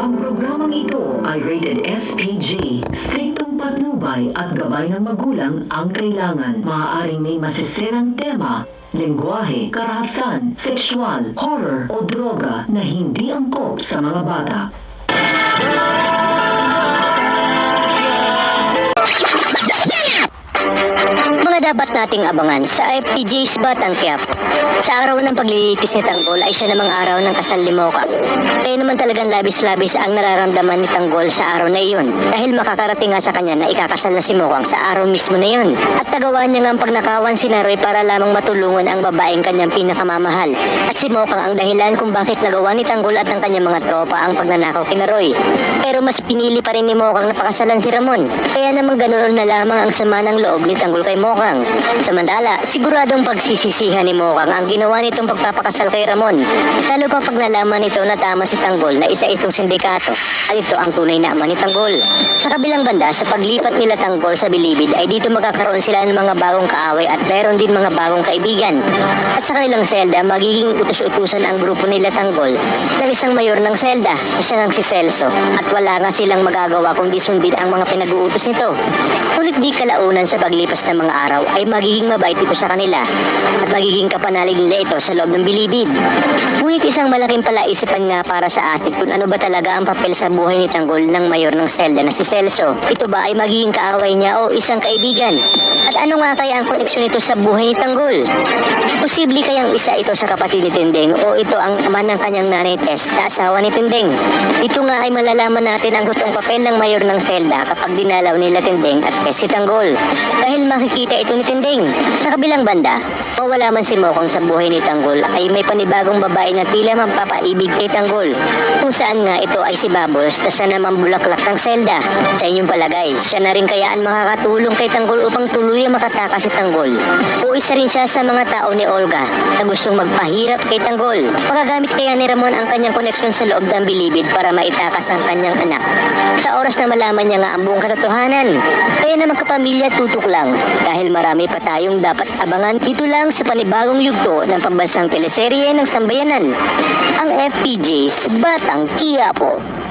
Ang programang ito ay rated SPG. Striktong patnubay at gabay ng magulang ang kailangan. Maaaring may masisirang tema, lengguwahe, karahasan, sexual, horror o droga na hindi angkop sa mga bata. Mga dapat nating abangan sa FPJ's Batang Quiapo. Sa araw ng paglilitis ni Tanggol ay siya namang araw ng kasal ni Mocha. Kaya naman talagang labis-labis ang nararamdaman ni Tanggol sa araw na iyon dahil makakarating nga sa kanya na ikakasal na si Mocha sa araw mismo na iyon. At tagawa niya nga ang pagnakawan si Naroy para lamang matulungan ang babaeng kanyang pinakamamahal. At si Mocha ang dahilan kung bakit nagawa ni Tanggol at ng kanyang mga tropa ang pagnanakaw kay Naroy. Pero mas pinili pa rin ni Mocha na pakasalan si Ramon. Kaya naman ganoon na lamang ang sama ng loob ni Tanggol kay Mocha. Samantala, siguradong pagsisisihan ni Mocha ang ginawa nitong pagpapakasal kay Ramon. Lalo pa pag nalaman nito na tama si Tanggol na isa itong sindikato at ito ang tunay na ama ni Tanggol. Sa kabilang banda, sa paglipat nila Tanggol sa Bilibid ay dito magkakaroon sila ng mga bagong kaaway at mayroon din mga bagong kaibigan. At sa kanilang selda, magiging utos-utusan ang grupo nila Tanggol ng isang mayor ng selda, siya ngang si Celso, at wala nga silang magagawa kundi sundin ang mga pinag-uutos nito. Ngunit di kalaunan sa paglipas ng mga araw ay magiging mabait ito sa kanila at magiging kapanalig nila ito sa loob ng Bilibid. Ngunit isang malaking palaisipan nga para sa atin kung ano ba talaga ang papel sa buhay ni Tanggol ng mayor ng selda na si Celso. Ito ba ay magiging kaaway niya o isang kaibigan? At ano nga kaya ang koneksyon nito sa buhay ni Tanggol? Posible kayang isa ito sa kapatid ni Tindeng o ito ang ama ng kanyang nanay Tess na asawa ni Tindeng? Ito nga ay malalaman natin ang totoong papel ng mayor ng selda kapag dinalaw nila Tindeng at Tess si Tanggol. Dahil makikita ito ni Tindeng. Sa kabilang banda, mawala man si Mokong sa buhay ni Tanggol ay may panibagong babae na tila magpapaibig kay Tanggol. Kung saan nga ito ay si Babos na siya naman bulaklak ng selda. Sa inyong palagay, siya na rin kaya ang makakatulong kay Tanggol upang tuluyang makatakas si Tanggol? O isa rin siya sa mga tao ni Olga na gustong magpahirap kay Tanggol? Pagagamit kaya ni Ramon ang kanyang koneksyon sa loob ng Bilibid para maitakas ang kanyang anak? Sa oras na malaman niya nga ang buong katotohanan, kaya na magkapamilya tutok lang dahil marami pa tayong dapat abangan dito lang sa panibagong yugto ng pambansang teleserye ng sambayanan, ang FPJ's Batang Quiapo.